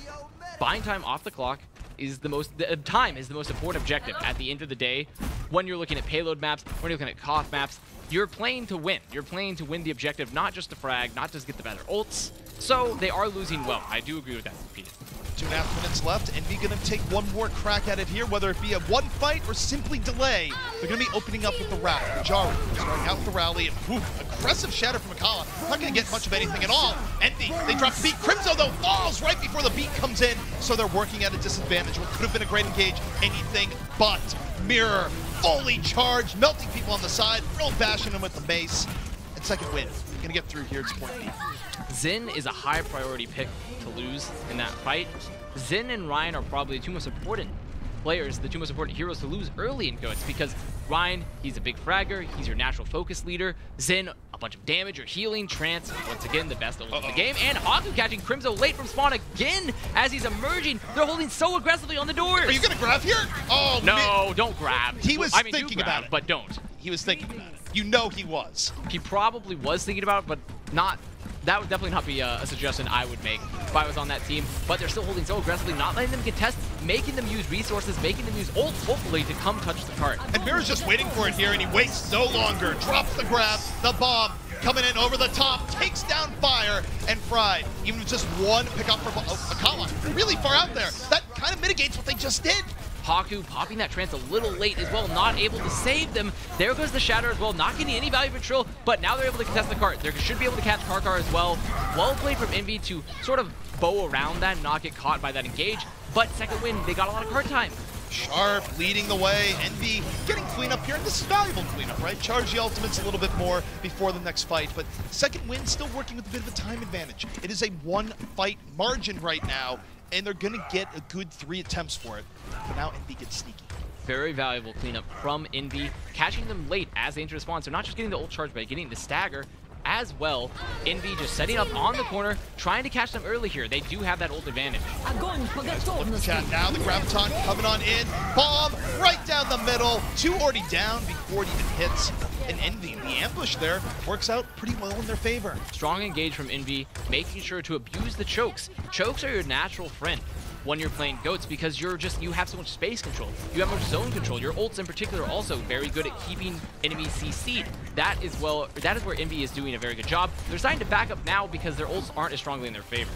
Buying time off the clock is the most, time is the most important objective at the end of the day. When you're looking at payload maps, when you're looking at KOF maps, you're playing to win. You're playing to win the objective, not just to frag, not just get the better ults. So they are losing well. I do agree with that, Pete. 2.5 minutes left. Envy gonna take one more crack at it here, whether it be a one fight or simply delay. They're gonna be opening up with the rally. Jari starting out with the rally, and whew, aggressive shatter from Akala. Not gonna get much of anything at all. Envy, they drop the beat. Crimzo though falls right before the beat comes in, so they're working at a disadvantage. What could have been a great engage, anything but. Mirror, fully charged, melting people on the side, real bashing them with the mace. And second win, gonna get through here at support B. Xin is a high priority pick to lose in that fight. Xin and Ryan are probably the two most important players, the two most important heroes to lose early in GOATS, because Ryan, he's a big fragger, he's your natural focus leader. Xin, a bunch of damage or healing. Trance, once again, the best ult in the game. And Haku catching Crimzo late from spawn again as he's emerging. They're holding so aggressively on the doors. Are you ging to grab here? Oh, no, don't grab. He was thinking grab, about it. But don't. He was thinking about it. You know he was. He probably was thinking about it, but not. That would definitely not be a suggestion I would make if I was on that team. But they're still holding so aggressively, not letting them contest, making them use resources, making them use ults, hopefully, to come touch the cart. And Mirror's just waiting for it here, and he waits no longer. Drops the grab, the bomb, coming in over the top, takes down Fire, and Fried. Even with just one pickup from Akala, really far out there. That kind of mitigates what they just did. Haku popping that trance a little late as well, not able to save them. There goes the shatter as well, not getting any value from Trill, but now they're able to contest the cart. They should be able to catch Karkar as well. Well played from Envy to sort of bow around that, not get caught by that engage. But second win, they got a lot of cart time. Sharp leading the way, Envy getting cleanup here, and this is valuable cleanup, right? Charge the ultimates a little bit more before the next fight, but second win still working with a bit of a time advantage. It is a one fight margin right now, and they're gonna get a good 3 attempts for it. But now Envy gets sneaky. Very valuable cleanup from Envy, catching them late as they enter spawn. So not just getting the ult charge, but getting the stagger as well. Envy just setting up on the corner, trying to catch them early here. They do have that ult advantage. Chat now, the Graviton coming on in. Bomb right down the middle. 2 already down before it even hits. And Envy, the ambush there, works out pretty well in their favor. Strong engage from Envy, making sure to abuse the chokes. Chokes are your natural friend when you're playing GOATS, because you have so much space control. You have much zone control. Your ults in particular are also very good at keeping enemies CC'd. That is where Envy is doing a very good job. They're starting to back up now because their ults aren't as strongly in their favor.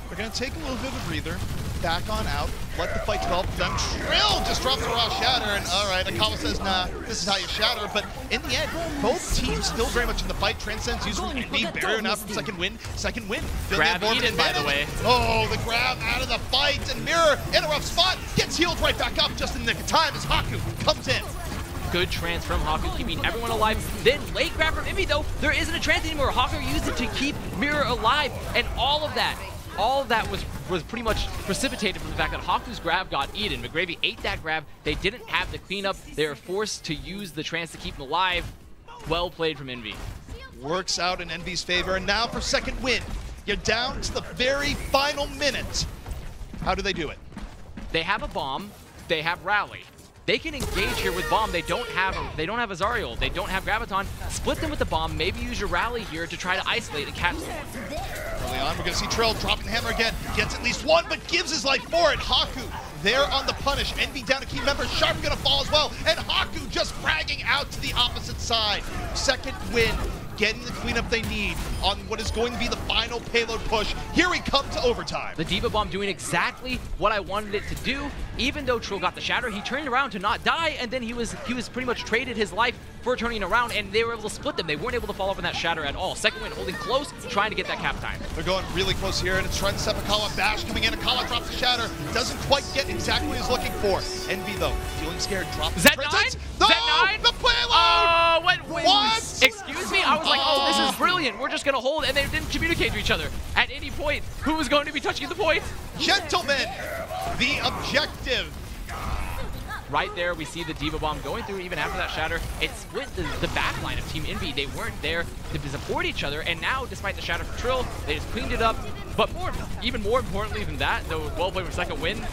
They're gonna take a little bit of a breather, back on out, let the fight develop. Then Trill just drops a raw shatter, and all right, Akawa says, nah, this is how you shatter. But in the end, both teams still very much in the fight. Transcends using Envy, barrier now from second win. Grab Eden, by the way. Oh, the grab out of the fight, and Mirror in a rough spot, gets healed right back up just in the nick of time as Haku comes in. Good trance from Haku, keeping everyone alive. Then late grab from Envy, though. There isn't a trance anymore. Haku used it to keep Mirror alive, and all of that was pretty much precipitated from the fact that Haku's grab got Eden. McGravy ate that grab. They didn't have the cleanup. They were forced to use the trance to keep him alive. Well played from Envy. Works out in Envy's favor, and now for second win. You're down to the very final minute. How do they do it? They have a bomb. They have rally. They can engage here with bomb. They don't have Azariel. They don't have Graviton. Split them with the bomb. Maybe use your rally here to try to isolate and catch them. Early on, we're going to see Trill dropping the hammer again. Gets at least one, but gives his life for it. Haku there on the punish. Envy down a key member. Sharp going to fall as well. And Haku just fragging out to the opposite side. Second win. getting the cleanup they need on what is going to be the final payload push. Here we come to overtime. The Diva Bomb doing exactly what I wanted it to do. Even though Trill got the shatter, he turned around to not die, and then he was pretty much traded his life for turning around, and they were able to split them. They weren't able to follow up on that shatter at all. Second Wind holding close, trying to get that cap time. They're going really close here, and it's trying to step Akala. Bash coming in, Akala drops the shatter. Doesn't quite get exactly what he's looking for. Envy, though, feeling scared, drops the Z9? No! Z9? The payload! What? Excuse me? I was like, oh, this is brilliant. We're just going to hold, and they didn't communicate to each other. At any point, who was going to be touching the point? Gentlemen, the objective. Right there, we see the Diva Bomb going through even after that shatter. It split the back line of Team Envy. They weren't there to support each other, and now, despite the shatter from Trill, they just cleaned it up. But even more importantly than that, though, well played from Second Wind,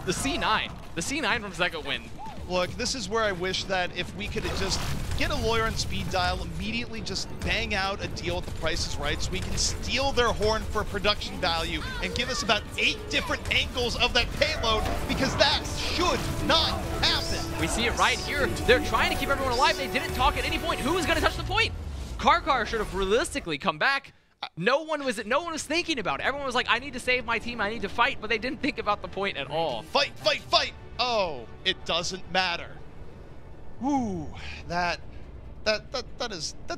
the C9. The C9 from Second Wind. Look, this is where I wish that if we could just get a lawyer on speed dial, immediately just bang out a deal at the Price is Right so we can steal their horn for production value and give us about 8 different angles of that payload, because that should not happen. We see it right here. They're trying to keep everyone alive. They didn't talk at any point. Who was going to touch the point? Karkar should have realistically come back. No one was thinking about it. Everyone was like, I need to save my team, I need to fight, but they didn't think about the point at all. Fight, fight, fight! Oh, it doesn't matter. Ooh, that's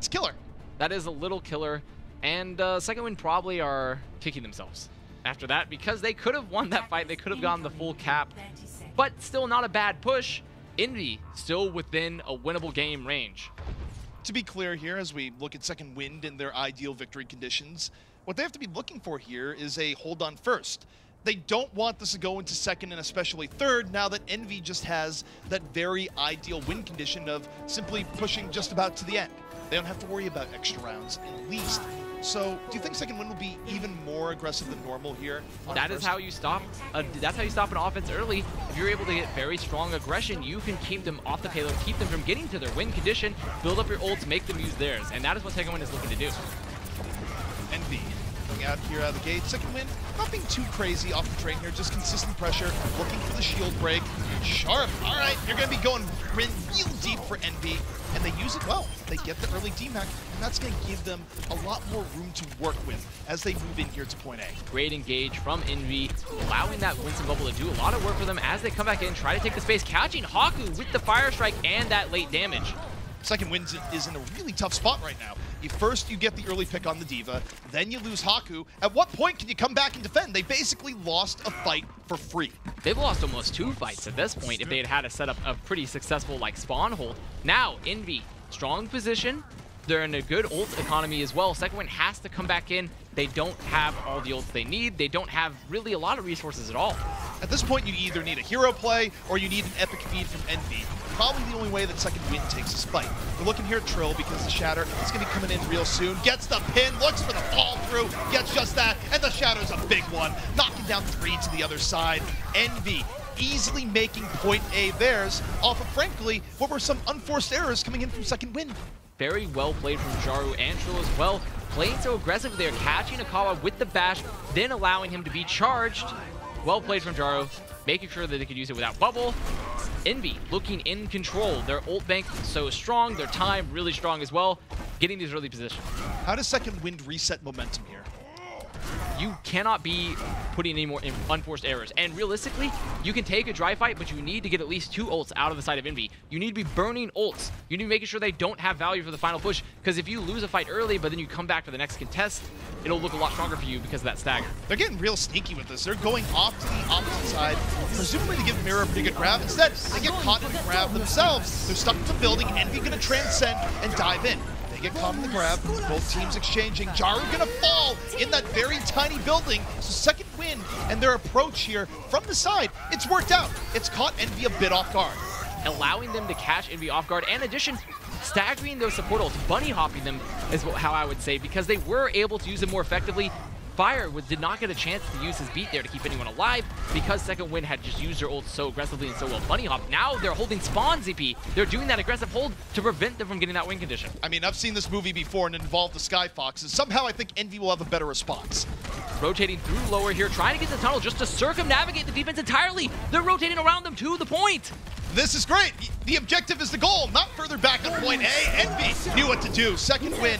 killer. That is a little killer, and Second Wind probably are kicking themselves after that, because they could have won that fight. They could have gone the full cap, but still not a bad push. Envy still within a winnable game range. To be clear here, as we look at Second Wind and their ideal victory conditions, what they have to be looking for here is a hold on first. They don't want this to go into second and especially third, now that Envy just has that very ideal win condition of simply pushing just about to the end. They don't have to worry about extra rounds, at least. So, do you think Second Wind will be even more aggressive than normal here? That is how you stop. That's how you stop an offense early. If you're able to get very strong aggression, you can keep them off the payload, keep them from getting to their win condition, build up your ults, make them use theirs, and that is what Second Wind is looking to do. Envy coming out here out of the gate. Second Wind, not being too crazy off the train here, just consistent pressure, looking for the shield break. Sharp. All right, you're going to be going real deep for Envy, and they use it well. They get the early DMAC, and that's going to give them a lot more room to work with as they move in here to point A. Great engage from Envy, allowing that Winston bubble to do a lot of work for them as they come back in, try to take the space, catching Haku with the Fire Strike and that late damage. Second Wind is in a really tough spot right now. First, you get the early pick on the Diva, then you lose Haku. At what point can you come back and defend? They basically lost a fight for free. They've lost almost 2 fights at this point if they had to set up a pretty successful spawn hold. Now, Envy, strong position. They're in a good ult economy as well. Second Wind has to come back in. They don't have all the ults they need. They don't have really a lot of resources at all. At this point, you either need a hero play or you need an epic feed from Envy. Probably the only way that Second Wind takes this fight. We're looking here at Trill because the shatter is going to be coming in real soon. Gets the pin, looks for the fall through, gets just that, and the shatter's a big one. Knocking down 3 to the other side. Envy easily making point A theirs off of, frankly, what were some unforced errors coming in from Second Wind. Very well played from Jaru and Trill as well. Playing so aggressively there, catching Akawa with the bash, then allowing him to be charged. Well played from Jaru, making sure that they could use it without bubble. Envy looking in control. Their ult bank so strong, their time really strong as well, getting these early positions. How does Second Wind reset momentum here? You cannot be putting any more unforced errors. And realistically, you can take a dry fight, but you need to get at least 2 ults out of the side of Envy. You need to be burning ults. You need to be making sure they don't have value for the final push, because if you lose a fight early, but then you come back for the next contest, it'll look a lot stronger for you because of that stagger. They're getting real sneaky with this. They're going off to the opposite side, presumably to give Mirror a pretty good grab. Instead, they get caught in the grab themselves. They're stuck in the building. Envy going to transcend and dive in. They get caught in the grab, both teams exchanging. Jaru gonna fall in that very tiny building. So Second Wind and their approach here from the side, it's worked out. It's caught Envy a bit off guard. Allowing them to catch Envy off guard, and in addition, staggering those support ults, bunny hopping them is how I would say, because they were able to use them more effectively. Fire did not get a chance to use his beat there to keep anyone alive because Second Wind had just used their ult so aggressively and so well bunny hop. Now they're holding spawn ZP. They're doing that aggressive hold to prevent them from getting that win condition. I mean, I've seen this movie before and it involved the Sky Foxes. Somehow I think Envy will have a better response. Rotating through lower here, trying to get the tunnel just to circumnavigate the defense entirely. They're rotating around them to the point. This is great. The objective is the goal, not further back on point A. Envy knew what to do. Second win,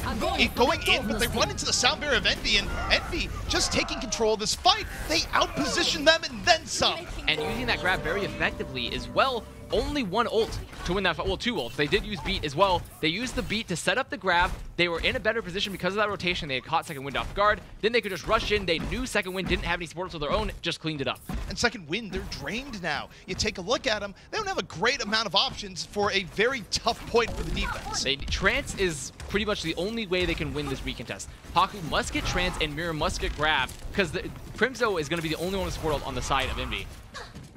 going in, but they run into the sound barrier of Envy, and Envy just taking control of this fight. They outposition them and then some. And using that grab very effectively as well. Only one ult to win that fight. Well, two ults. They did use beat as well. They used the beat to set up the grab. They were in a better position because of that rotation. They had caught Second Wind off guard. Then they could just rush in. They knew Second Wind didn't have any supports of their own, just cleaned it up. And Second Wind, they're drained now. You take a look at them, they don't have a great amount of options for a very tough point for the defense. Trance is pretty much the only way they can win this recontest. Haku must get Trance and Mirror must get grabbed because Primzo is going to be the only one with support on the side of Envy.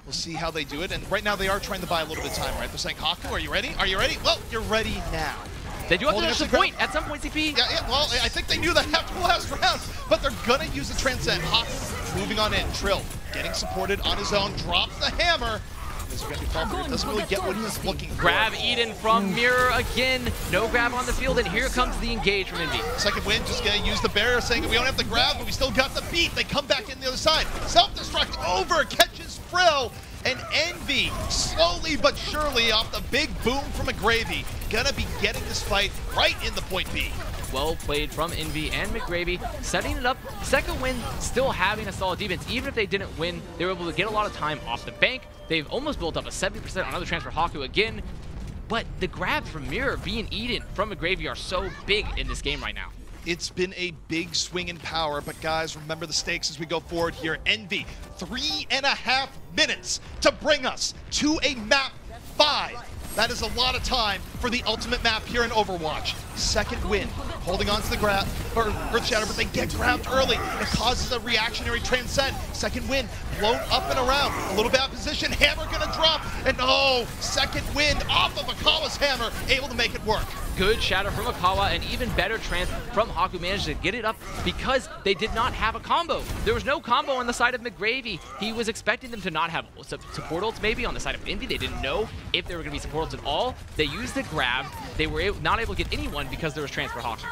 We'll see how they do it, and right now they are trying to buy a little bit of time, right? They're saying, Haku, are you ready? Are you ready? Well, you're ready now. They do have to touch the point at some point, CP. Yeah, well, I think they knew that after the last round, but they're gonna use the Transcend. Haku moving on in. Trill getting supported on his own, drops the hammer. This is gonna be fun, but it doesn't really get what he's looking for. Grab Eden from Mirror again. No grab on the field, and here comes the engage from Envy. Second Wind just gonna use the barrier, saying we don't have the grab, but we still got the beat. They come back in the other side. Self-destruct over, catches Frill. And Envy, slowly but surely, off the big boom from McGravy, gonna be getting this fight right in the point B. Well played from Envy and McGravy, setting it up. Second Wind still having a solid defense. Even if they didn't win, they were able to get a lot of time off the bank. They've almost built up a 70% on another transfer Haku again. But the grabs from Mirror being Eden from McGravy are so big in this game right now. It's been a big swing in power, but guys, remember the stakes as we go forward here. Envy, 3.5 minutes to bring us to a map 5. That is a lot of time for the ultimate map here in Overwatch. Second Wind, holding on to the grab, or Earth Shatter, but they get grabbed early. It causes a reactionary Transcend. Second Wind, blown up and around. A little bad position, hammer gonna drop, and oh, Second Wind off of Akawa's hammer, able to make it work. Good shatter from Akawa, and even better Trance from Haku managed to get it up because they did not have a combo. There was no combo on the side of McGravy. He was expecting them to not have support ults maybe on the side of Envy. They didn't know if there were going to be support ults at all. They used the grab. They were not able to get anyone because there was Trance for Haku.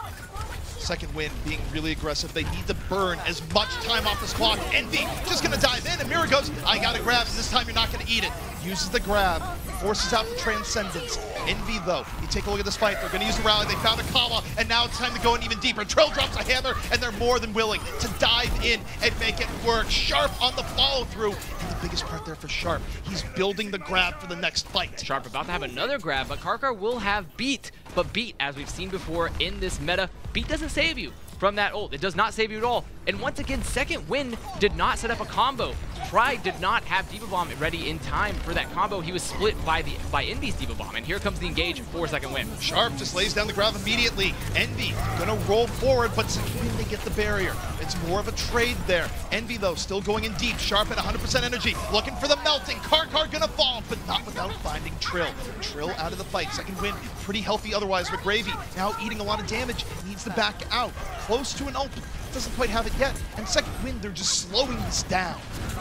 Second Wind being really aggressive. They need to burn as much time off this clock. Envy just gonna dive in, and Mirror goes, I got a grab, and this time you're not gonna eat it. Uses the grab, forces out the Transcendence. Envy though, you take a look at this fight, they're gonna use the rally, they found Akawa, and now it's time to go in even deeper. Trill drops a hammer, and they're more than willing to dive in and make it work. Sharp on the follow through, and the biggest part there for Sharp, he's building the grab for the next fight. Sharp about to have another grab, but Karkar will have beat. But beat, as we've seen before in this meta, beat doesn't save you from that ult. It does not save you at all. And once again, Second Wind did not set up a combo. Pride did not have Diva Bomb ready in time for that combo. He was split by Envy's Diva Bomb, and here comes the engage for Second Wind. Sharp just lays down the grab immediately. Envy gonna roll forward, but Second Wind, they get the barrier. It's more of a trade there. Envy though, still going in deep. Sharp at 100% energy, looking for the melting. Karkar gonna fall, but not without finding Trill. Trill out of the fight. Second Wind, pretty healthy otherwise. McGravy now eating a lot of damage, needs to back out. Close to an ult, doesn't quite have it yet. And Second Wind, they're just slowing this down.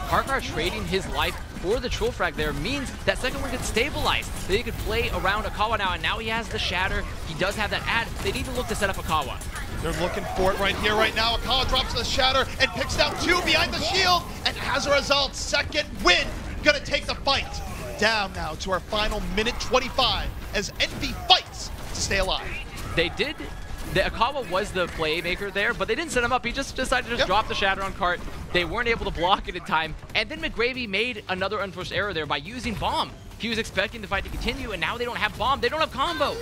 Karkar trading his life for the Troll Frag there means that Second Wind could stabilize. They could play around Akawa now, and now he has the shatter. He does have that ad. They need to look to set up Akawa. They're looking for it right here, right now. Akawa drops the shatter and picks down 2 behind the shield. And as a result, Second Wind gonna take the fight. Down now to our final minute 25 as Envy fights to stay alive. They did. The Akawa was the playmaker there, but they didn't set him up. He just decided to drop the shatter on Cart. They weren't able to block it in time. And then McGravy made another unforced error there by using Bomb. He was expecting the fight to continue, and now they don't have Bomb. They don't have combo.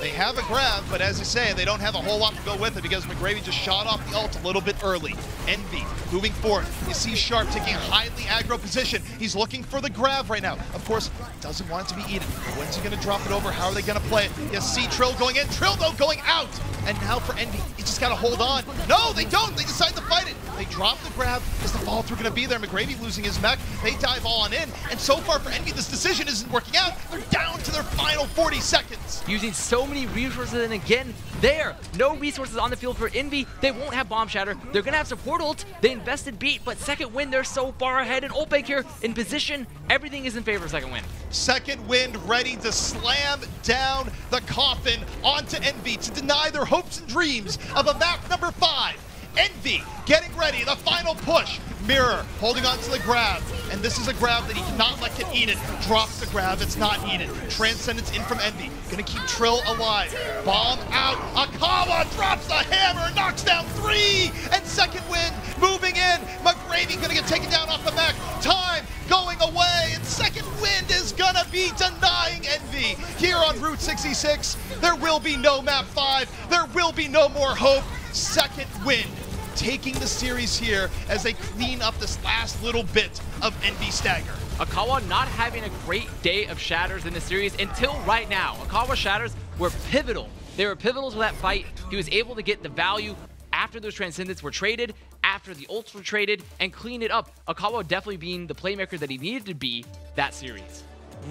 They have a grab, but as you say, they don't have a whole lot to go with it because McGravy just shot off the ult a little bit early. Envy moving forward. You see Sharp taking a highly aggro position. He's looking for the grab right now. Of course, doesn't want it to be Eden. When's he going to drop it over? How are they going to play it? You see Trill going in. Trill, though, going out. And now for Envy, he just got to hold on. No, they don't. They decide to fight it. They drop the grab. Is the follow through going to be there? McGravy losing his mech. They dive all on in. And so far for Envy, this decision isn't working out. They're down to their final 40 seconds. Using so many resources, and again, there. No resources on the field for Envy. They won't have Bomb Shatter. They're going to have support ult. They invested beat, but Second Wind, they're so far ahead. And ult bank here in position. Everything is in favor of Second Wind. Second Wind ready to slam down the coffin onto Envy to deny their hopes and dreams of a map number 5. Envy getting ready, the final push. Mirror holding on to the grab, and this is a grab that he cannot let get eaten. Drops the grab, it's not eaten. Transcendence in from Envy, gonna keep Trill alive. Bomb out, Akawa drops the hammer, knocks down 3, and second wind moving in. McGravy gonna get taken down off the mech. Time going away, and second wind is gonna be denying Envy. Here on Route 66, there will be no map 5, there will be no more hope. Second wind taking the series here as they clean up this last little bit of Envy stagger. Akawa not having a great day of shatters in the series until right now. Akawa shatters were pivotal. They were pivotal to that fight. He was able to get the value after those Transcendents were traded, after the ults were traded, and clean it up. Akawa definitely being the playmaker that he needed to be that series.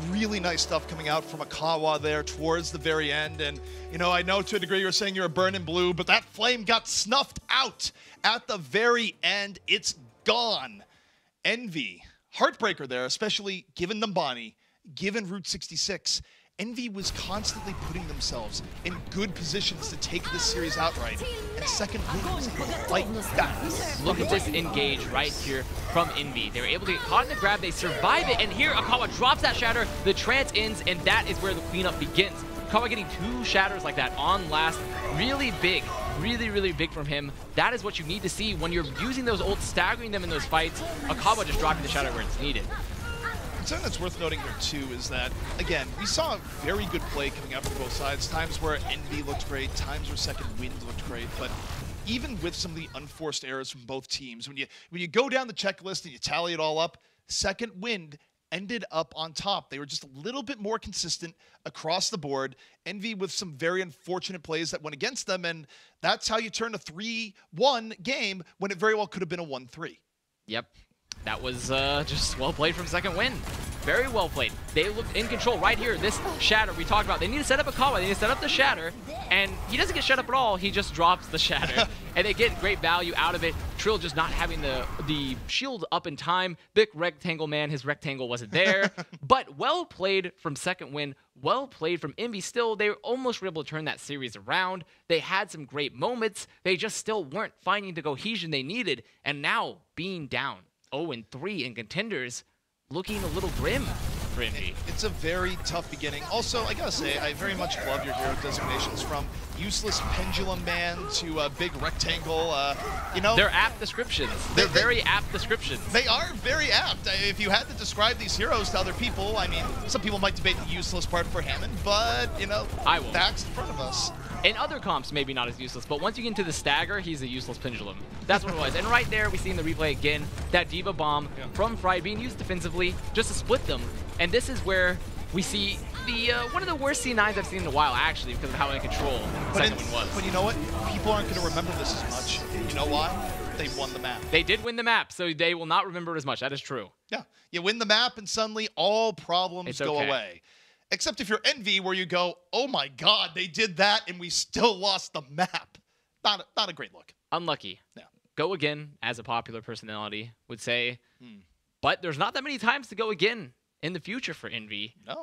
Really nice stuff coming out from Akawa there towards the very end. And, you know, I know to a degree you're saying you're a burning blue, but that flame got snuffed out at the very end. It's gone. Envy, heartbreaker there, especially given Numbani, given Route 66. Envy was constantly putting themselves in good positions to take this series outright, and second wind was like that. Look at this engage right here from Envy. They were able to get caught in the grab, they survive it, and here Akawa drops that shatter, the trance ends, and that is where the cleanup begins. Akawa getting 2 shatters like that on last, really big, really big from him. That is what you need to see when you're using those ults, staggering them in those fights. Akawa just dropping the shatter where it's needed. Something that's worth noting here, too, is that, again, we saw very good play coming out from both sides. Times where Envy looked great, times where second wind looked great, but even with some of the unforced errors from both teams, when you go down the checklist and you tally it all up, second wind ended up on top. They were just a little bit more consistent across the board. Envy with some very unfortunate plays that went against them, and that's how you turn a 3-1 game when it very well could have been a 1-3. Yep. That was just well played from second wind. Very well played. They looked in control right here. This shatter we talked about. They need to set up Akawa. They need to set up the shatter. And he doesn't get shut up at all. He just drops the shatter. And they get great value out of it. Trill just not having the shield up in time. Big rectangle man. His rectangle wasn't there. But well played from second wind. Well played from Envy. Still, they almost were able to turn that series around. They had some great moments. They just still weren't finding the cohesion they needed. And now being down 0-3 in Contenders, looking a little grim for Envy. It's a very tough beginning. Also, I gotta say, I very much love your hero designations, from useless pendulum man to a big rectangle. You know, they're apt descriptions. They're very apt descriptions. They are very apt. If you had to describe these heroes to other people, I mean, some people might debate the useless part for Hammond, but, you know, I will. Facts in front of us. In other comps, maybe not as useless, but once you get into the stagger, he's a useless pendulum. That's what it was. And right there, we see in the replay again, that Diva Bomb from Fried being used defensively just to split them. And this is where we see the one of the worst C9s I've seen in a while, actually, because of how in control second one was. But you know what? People aren't going to remember this as much. You know why? They won the map. They did win the map, so they will not remember it as much. That is true. Yeah. You win the map, and suddenly all problems go away. Except if you're Envy, where you go, oh my god, they did that and we still lost the map. Not a great look. Unlucky. Yeah. Go again, as a popular personality would say. But there's not that many times to go again in the future for Envy. No.